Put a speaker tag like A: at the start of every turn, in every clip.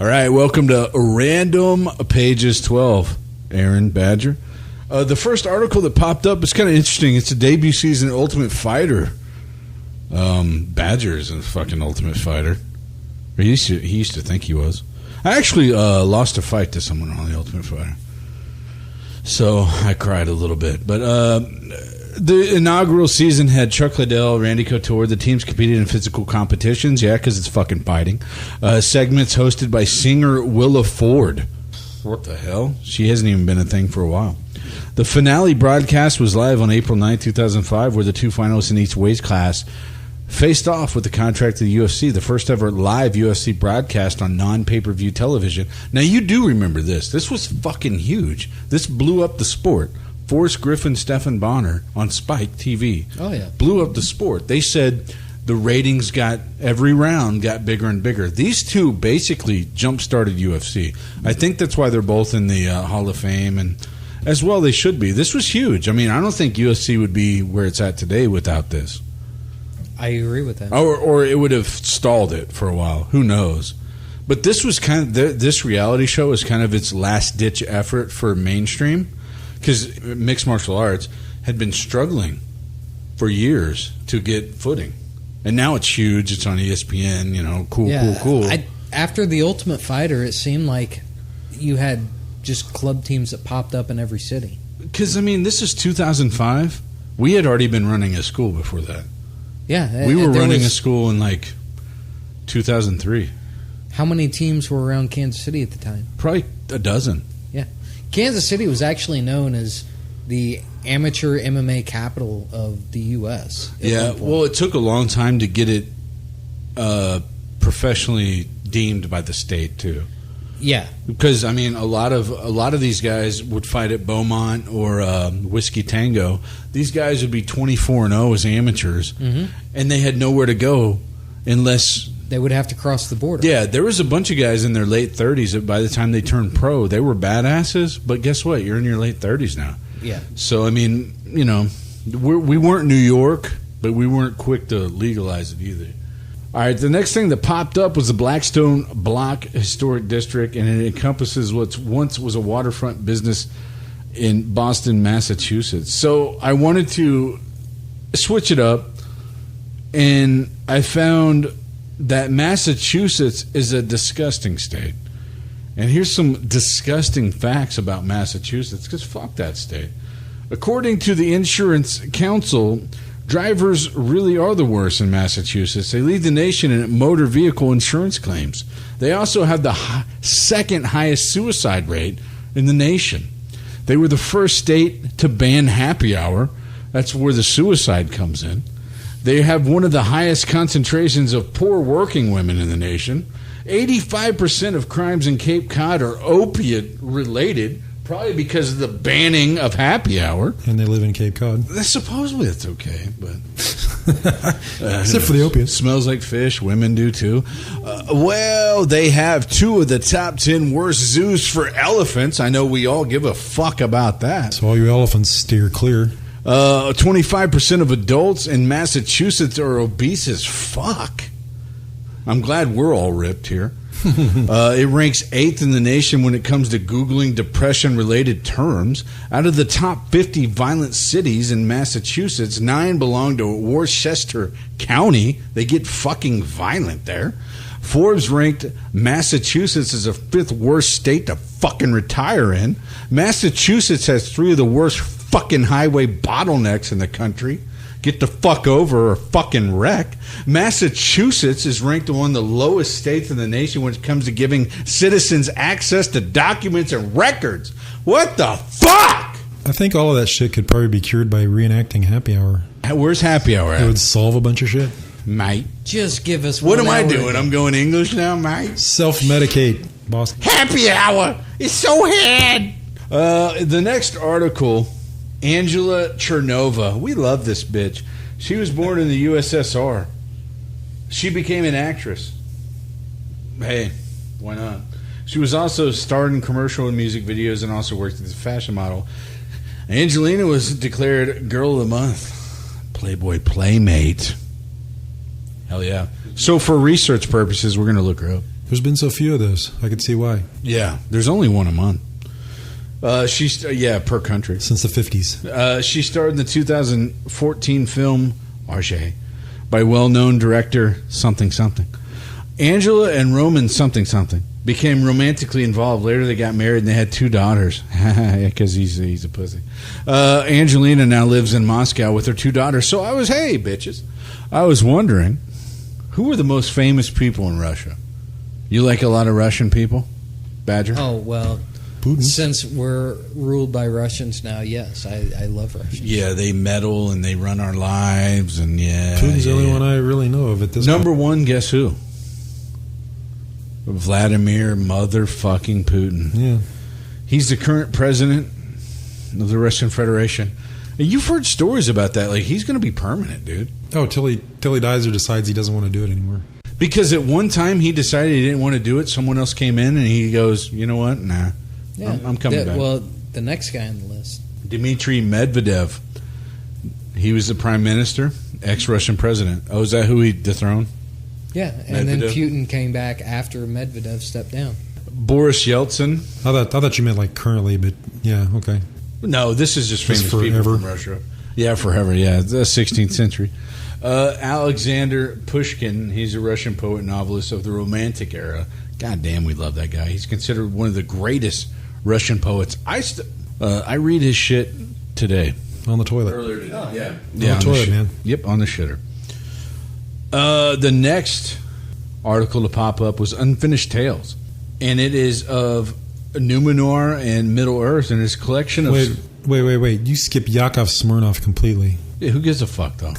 A: All right, welcome to Random Pages 12. Aaron Badger. The first article that popped up is kind of interesting. It's a debut season Ultimate Fighter. Badger is a fucking Ultimate Fighter. He used to think he was. I actually lost a fight to someone on the Ultimate Fighter. So I cried a little bit. But the inaugural season had Chuck Liddell, Randy Couture. The teams competed in physical competitions. Yeah, because it's fucking fighting. Segments hosted by singer Willa Ford. What the hell? She hasn't even been a thing for a while. The finale broadcast was live on April 9, 2005, where the two finalists in each weight class faced off with the contract of the UFC, the first ever live UFC broadcast on non-pay-per-view television. Now, you do remember this. This was fucking huge. This blew up the sport. Forrest Griffin, Stephan Bonner on Spike TV.
B: Oh, yeah.
A: Blew up the sport. They said the ratings every round got bigger and bigger. These two basically jump-started UFC. I think that's why they're both in the Hall of Fame, and as well they should be. This was huge. I mean, I don't think UFC would be where it's at today without this.
B: I agree with that.
A: Or it would have stalled it for a while. Who knows? But this was this reality show is kind of its last-ditch effort for mainstream, because mixed martial arts had been struggling for years to get footing. And now it's huge. It's on ESPN, cool.
B: After The Ultimate Fighter, it seemed like you had just club teams that popped up in every city.
A: Because, I mean, this is 2005. We had already been running a school before that.
B: Yeah.
A: We were running a school in, 2003.
B: How many teams were around Kansas City at the time?
A: Probably a dozen.
B: Yeah. Kansas City was actually known as the amateur MMA capital of the U.S.
A: Yeah, well, it took a long time to get it professionally deemed by the state, too.
B: Yeah.
A: Because, I mean, a lot of these guys would fight at Beaumont or Whiskey Tango. These guys would be 24-0 as amateurs, and they had nowhere to go unless
B: they would have to cross the border.
A: Yeah, there was a bunch of guys in their late 30s that by the time they turned pro, they were badasses. But guess what? You're in your late 30s now.
B: Yeah.
A: So, I mean, we weren't New York, but we weren't quick to legalize it either. All right, the next thing that popped up was the Blackstone Block Historic District, and it encompasses what once was a waterfront business in Boston, Massachusetts. So I wanted to switch it up, and I found that Massachusetts is a disgusting state. And here's some disgusting facts about Massachusetts, because fuck that state. According to the Insurance Council, drivers really are the worst in Massachusetts. They lead the nation in motor vehicle insurance claims. They also have the second highest suicide rate in the nation. They were the first state to ban happy hour. That's where the suicide comes in. They have one of the highest concentrations of poor working women in the nation. 85% of crimes in Cape Cod are opiate-related, probably because of the banning of happy hour.
C: And they live in Cape Cod.
A: Supposedly it's okay, but
C: except for the opiates.
A: Smells like fish. Women do too. Well, they have two of the top 10 worst zoos for elephants. I know we all give a fuck about that.
C: So all you elephants steer clear.
A: 25% of adults in Massachusetts are obese as fuck. I'm glad we're all ripped here. It ranks 8th in the nation when it comes to Googling depression-related terms. Out of the top 50 violent cities in Massachusetts, 9 belong to Worcester County. They get fucking violent there. Forbes ranked Massachusetts as the 5th worst state to fucking retire in. Massachusetts has 3 of the worst fucking highway bottlenecks in the country. Get the fuck over or fucking wreck. Massachusetts is ranked one of the lowest states in the nation when it comes to giving citizens access to documents and records. What the fuck?
C: I think all of that shit could probably be cured by reenacting happy hour.
A: Where's happy hour at?
C: It would solve a bunch of shit.
A: Mate.
B: Just give us
A: What
B: one
A: am I
B: hour
A: doing?
B: again.
A: I'm going English now, mate?
C: Self-medicate, boss.
A: Happy hour is so hard. The next article, Angela Chernova. We love this bitch. She was born in the USSR. She became an actress. Hey, why not? She was also starred in commercial and music videos and also worked as a fashion model. Angelina was declared Girl of the Month. Playboy Playmate. Hell yeah. So for research purposes, we're going to look her up.
C: There's been so few of those. I could see why.
A: Yeah, there's only one a month. Per country.
C: Since the 50s.
A: She starred in the 2014 film Arche by well-known director something. Angela and Roman something became romantically involved. Later they got married and they had 2 daughters. Because he's a pussy. Angelina now lives in Moscow with her 2 daughters. So I was wondering, who are the most famous people in Russia? You like a lot of Russian people, Badger?
B: Oh, well,
C: Putin.
B: Since we're ruled by Russians now, yes, I love Russians.
A: Yeah, they meddle and they run our lives, and
C: Putin's the only one I really know of at this point.
A: Number 1, guess who? Vladimir motherfucking Putin.
C: Yeah.
A: He's the current president of the Russian Federation. And you've heard stories about that. Like, he's going to be permanent, dude.
C: Oh, till he dies or decides he doesn't want to do it anymore.
A: Because at one time he decided he didn't want to do it. Someone else came in and he goes, you know what? Nah.
B: Yeah.
A: I'm coming back.
B: Well, the next guy on the list.
A: Dmitry Medvedev. He was the prime minister, ex-Russian president. Oh, is that who he dethroned?
B: Yeah, and then
A: Medvedev.
B: Putin came back after Medvedev stepped down.
A: Boris Yeltsin.
C: I thought you meant like currently, but yeah, okay.
A: No, this is just famous people
C: forever.
A: from Russia. Yeah, forever. Yeah, the 16th century. Alexander Pushkin. He's a Russian poet and novelist of the Romantic era. God damn, we love that guy. He's considered one of the greatest Russian poets. I read his shit today.
C: On the toilet.
A: Earlier today.
B: Oh.
A: Yeah,
C: On the toilet, man.
A: Yep, on the shitter. The next article to pop up was Unfinished Tales, and it is of Numenor and Middle Earth, and his collection of.
C: Wait. You skip Yakov Smirnov completely.
A: Yeah, who gives a fuck though?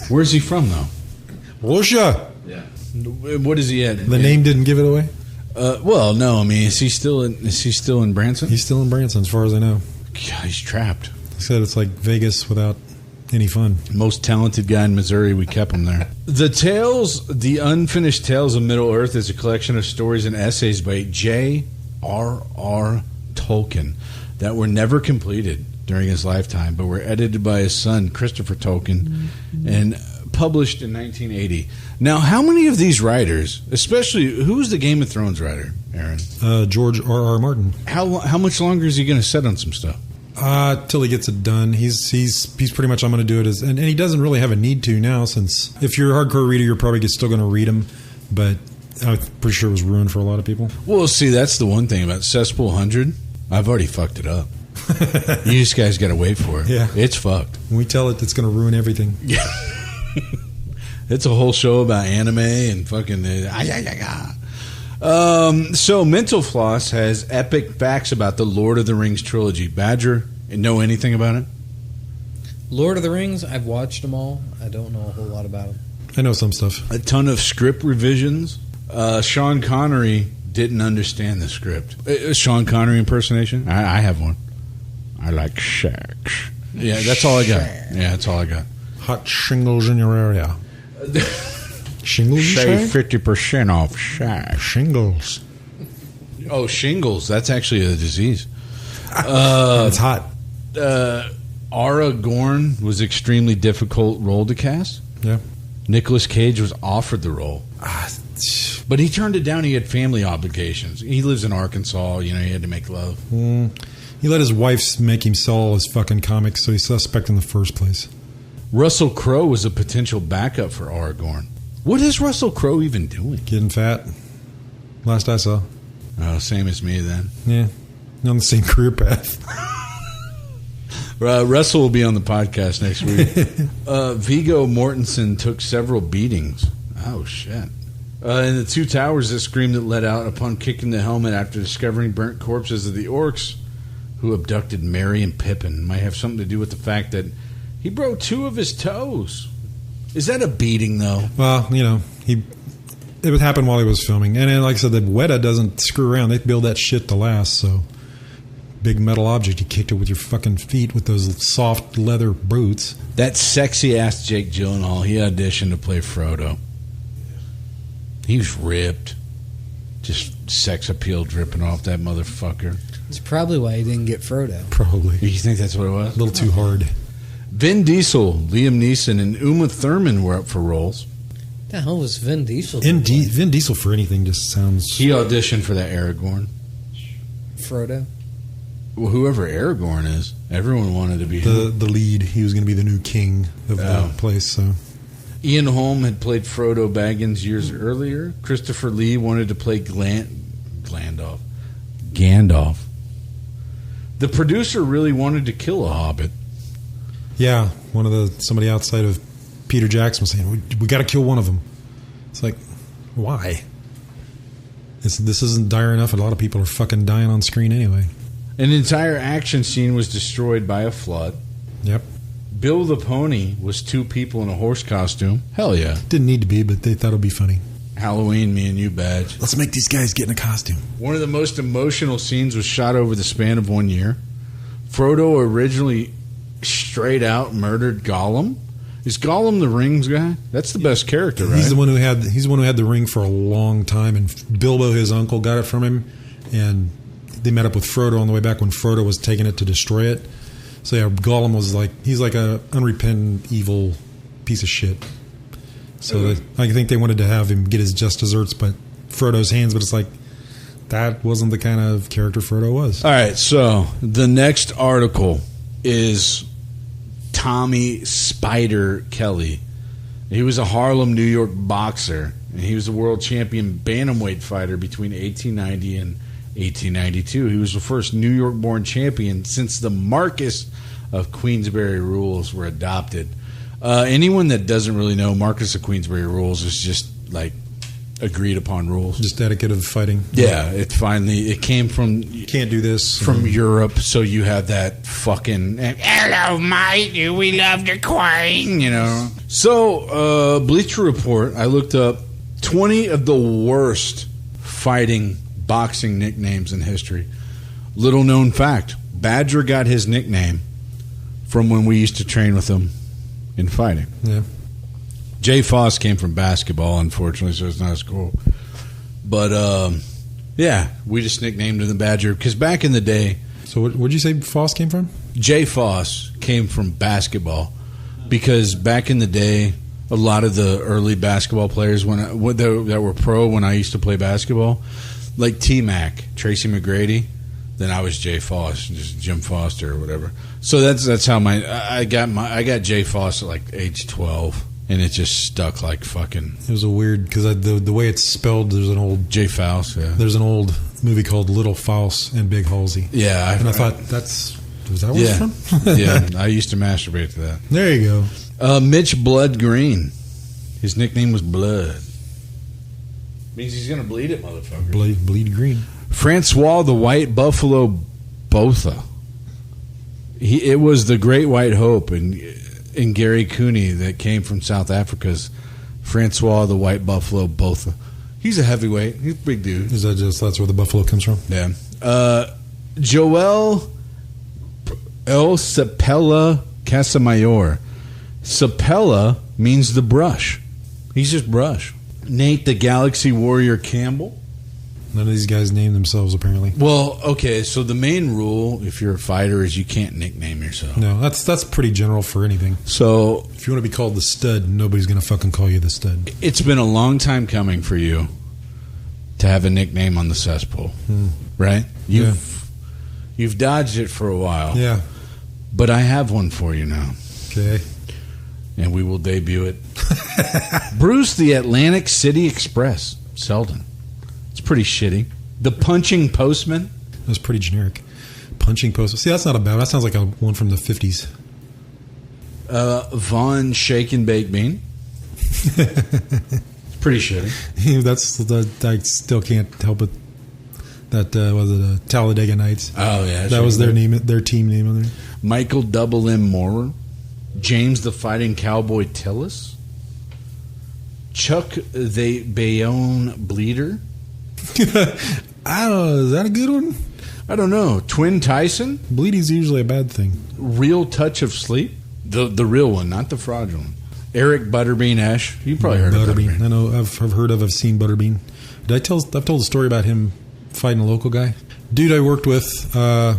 A: Where's he from though?
C: Russia.
A: Yeah. What is he at?
C: The name didn't give it away.
A: Well, no. I mean, is he still in Branson?
C: He's still in Branson, as far as I know.
A: God, he's trapped.
C: I said it's like Vegas without any fun.
A: Most talented guy in Missouri. We kept him there. The Unfinished Tales of Middle Earth is a collection of stories and essays by J.R.R. Tolkien that were never completed during his lifetime, but were edited by his son, Christopher Tolkien, and published in 1980. Now, how many of these writers, especially, who's the Game of Thrones writer, Aaron?
C: George R.R. Martin.
A: How much longer is he going to sit on some stuff?
C: Till he gets it done. He's pretty much, I'm going to do it and he doesn't really have a need to now, since if you're a hardcore reader, you're probably still going to read him, but I'm pretty sure it was ruined for a lot of people.
A: Well, see, that's the one thing about Cesspool 100. I've already fucked it up. You just guys got to wait for it.
C: Yeah.
A: It's fucked.
C: When we tell it, it's going to ruin everything.
A: Yeah. It's a whole show about anime and fucking. So Mental Floss has epic facts about the Lord of the Rings trilogy. Badger, know anything about it?
B: Lord of the Rings, I've watched them all. I don't know a whole lot about them.
C: I know some stuff.
A: A ton of script revisions. Sean Connery didn't understand the script. Sean Connery impersonation? I have one. I like sex. Yeah, that's all I got. Yeah, that's all I got.
C: Hot shingles in your area. Shingles?
A: Save 50% off sex.
C: Shingles.
A: Oh, shingles. That's actually a disease.
C: It's hot.
A: Aragorn was extremely difficult role to cast.
C: Yeah.
A: Nicolas Cage was offered the role. But he turned it down. He had family obligations. He lives in Arkansas. You know, he had to make love.
C: He let his wife make him sell all his fucking comics, so he's suspect in the first place.
A: Russell Crowe was a potential backup for Aragorn. What is Russell Crowe even doing?
C: Getting fat. Last I saw.
A: Oh, same as me then.
C: Yeah. On the same career path.
A: Russell will be on the podcast next week. Viggo Mortensen took several beatings. Oh, shit. In the Two Towers, the scream that let out upon kicking the helmet after discovering burnt corpses of the orcs who abducted Merry and Pippin might have something to do with the fact that he broke 2 of his toes. Is that a beating, though?
C: Well, you know, it would happen while he was filming. And then, like I said, the Weta doesn't screw around. They build that shit to last, so... Big metal object, you kicked it with your fucking feet with those soft leather boots.
A: That sexy-ass Jake Gyllenhaal, he auditioned to play Frodo. He was ripped. Just sex appeal dripping off that motherfucker.
B: It's probably why he didn't get Frodo.
C: Probably.
A: You think that's what it was?
C: A little too hard.
A: Vin Diesel, Liam Neeson, and Uma Thurman were up for roles.
B: The hell was Vin Diesel?
C: Vin Diesel for anything just sounds...
A: He auditioned for that Aragorn.
B: Frodo.
A: Well, whoever Aragorn is, everyone wanted to be
C: the lead. He was going to be the new king of the place. So
A: Ian Holm had played Frodo Baggins years earlier. Christopher Lee wanted to play Gandalf. The producer really wanted to kill a Hobbit.
C: Yeah, somebody outside of Peter Jackson was saying, we got to kill one of them. It's like, why? This isn't dire enough. A lot of people are fucking dying on screen anyway.
A: An entire action scene was destroyed by a flood.
C: Yep.
A: Bill the Pony was 2 people in a horse costume. Hell yeah.
C: Didn't need to be, but they thought it would be funny.
A: Halloween, me and you badge.
C: Let's make these guys get in a costume.
A: One of the most emotional scenes was shot over the span of 1 year. Frodo originally straight out murdered Gollum. Is Gollum the rings guy? That's the best character, right?
C: He's the one who had the ring for a long time, and Bilbo, his uncle, got it from him, and they met up with Frodo on the way back when Frodo was taking it to destroy it. So yeah, Gollum was he's like a unrepentant evil piece of shit. So I think they wanted to have him get his just desserts, but Frodo's hands. But it's like that wasn't the kind of character Frodo was.
A: All right, so the next article is Tommy Spider Kelly. He was a Harlem, New York boxer, and he was a world champion bantamweight fighter between 1890 and 1892. He was the first New York-born champion since the Marquess of Queensberry rules were adopted. Anyone that doesn't really know, Marquess of Queensberry rules is just like agreed upon rules.
C: Just etiquette of fighting.
A: Yeah, it came from...
C: You can't do this.
A: From Europe, so you have that fucking... Hello, mate, we love the Queen, you know. So, Bleacher Report, I looked up 20 of the worst fighting boxing nicknames in history. Little known fact, Badger got his nickname from when we used to train with him in fighting.
C: Yeah.
A: Jay Foss came from basketball, unfortunately, so it's not as cool. But, yeah, we just nicknamed him the Badger because back in the day...
C: So where'd you say Foss came from?
A: Jay Foss came from basketball because back in the day, a lot of the early basketball players that were pro when I used to play basketball, like T-Mac, Tracy McGrady, then I was Jay Foss, just Jim Foster or whatever. So that's how I got Jay Foss at like age 12. And it just stuck like fucking...
C: It was a weird... Because the way it's spelled, there's an old...
A: Jay Faust, yeah.
C: There's an old movie called Little Faust and Big Halsey.
A: Yeah.
C: I thought, was that where it's from?
A: Yeah, I used to masturbate to that.
C: There you go.
A: Mitch Blood Green. His nickname was Blood. Means he's going to bleed it, motherfucker.
C: Bleed green.
A: Francois the White Buffalo Botha. It was the Great White Hope, and Gary Cooney that came from South Africa's Francois the White Buffalo Botha. He's a heavyweight. He's a big dude.
C: Is that that's where the buffalo comes from?
A: Yeah. Joel El Sapella Casamayor. Sapella means the brush. He's just brush. Nate the Galaxy Warrior Campbell.
C: None of these guys name themselves, apparently.
A: Well, okay, so the main rule, if you're a fighter, is you can't nickname yourself.
C: No, that's pretty general for anything.
A: So
C: if you want to be called the Stud, nobody's going to fucking call you the Stud.
A: It's been a long time coming for you to have a nickname on the cesspool, right? You've dodged it for a while.
C: Yeah.
A: But I have one for you now.
C: Okay.
A: And we will debut it. Bruce the Atlantic City Express. Selden. It's pretty shitty. The Punching Postman.
C: That's pretty generic. Punching Postman. See, that's not a bad. That sounds like a one from the 50s.
A: Von Shake and Bake Bean. It's pretty shitty.
C: I still can't help it. That was it. Talladega Nights.
A: Oh yeah,
C: that was their name. Their team name on there.
A: Michael Double M Moorer. James the Fighting Cowboy Tillis. Chuck the Bayonne Bleeder.
C: I don't know. Is that a good one?
A: I don't know. Twin Tyson.
C: Bleeding's usually a bad thing.
A: Real Touch of Sleep. The real one, not the fraudulent. Eric Butterbean Esch. You probably heard of Butterbean.
C: I know. I've heard of. I've seen Butterbean. I've told the story about him fighting a local guy. Dude I worked with at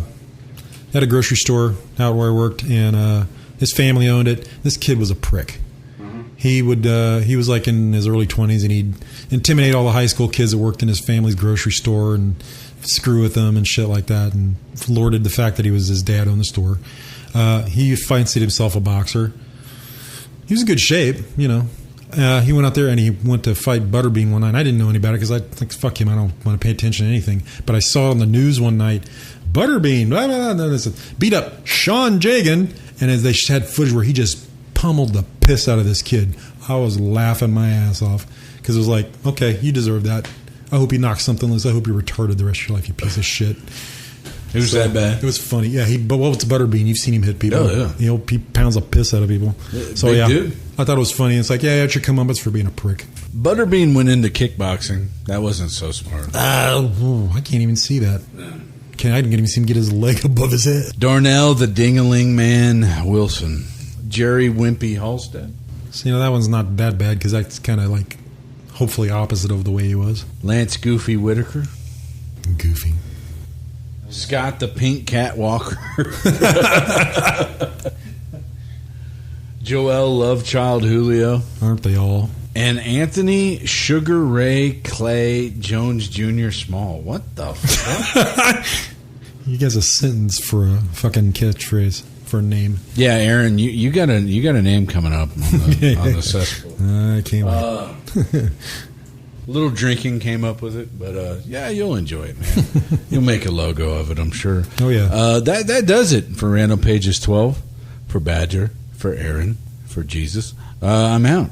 C: a grocery store out where I worked, and his family owned it. This kid was a prick. He was like in his early 20s, and he'd intimidate all the high school kids that worked in his family's grocery store and screw with them and shit like that, and lorded the fact that he was his dad owned the store. He fancied himself a boxer. He was in good shape, you know. He went out there and he went to fight Butterbean one night. I didn't know any about it because I think, fuck him, I don't want to pay attention to anything. But I saw it on the news one night, Butterbean, blah, blah, blah, blah, beat up Sean Jagan, and as they had footage where he just pummeled the piss out of this kid. I was laughing my ass off because it was like, okay, you deserve that. I hope you knock something loose. I hope you're retarded the rest of your life, you piece of shit.
A: It was that bad.
C: It was funny. Yeah, but what's Butterbean? You've seen him hit people.
A: Oh, yeah.
C: You know, he pounds the piss out of people. So,
A: Big
C: yeah,
A: dude.
C: I thought it was funny. It's like, yeah, it should come up. It's for being a prick.
A: Butterbean went into kickboxing. That wasn't so smart.
C: I can't even see that. I didn't even see him get his leg above his head.
A: Darnell the Dingaling Man Wilson. Jerry Wimpy Halstead.
C: So, you know, that one's not that bad because that's kind of like hopefully opposite of the way he was.
A: Lance Goofy Whitaker.
C: Goofy.
A: Scott the Pink Cat Walker. Joel Lovechild Julio.
C: Aren't they all?
A: And Anthony Sugar Ray Clay Jones Jr. Small. What the fuck?
C: You guys a sentence for a fucking catchphrase for a name.
A: Yeah, Aaron, you got a name coming up on the cesspool.
C: I can't wait.
A: Little drinking came up with it, but yeah, you'll enjoy it, man. You'll make a logo of it, I'm sure.
C: Oh yeah.
A: That does it for Random Pages 12, for Badger, for Aaron, for Jesus. I'm out.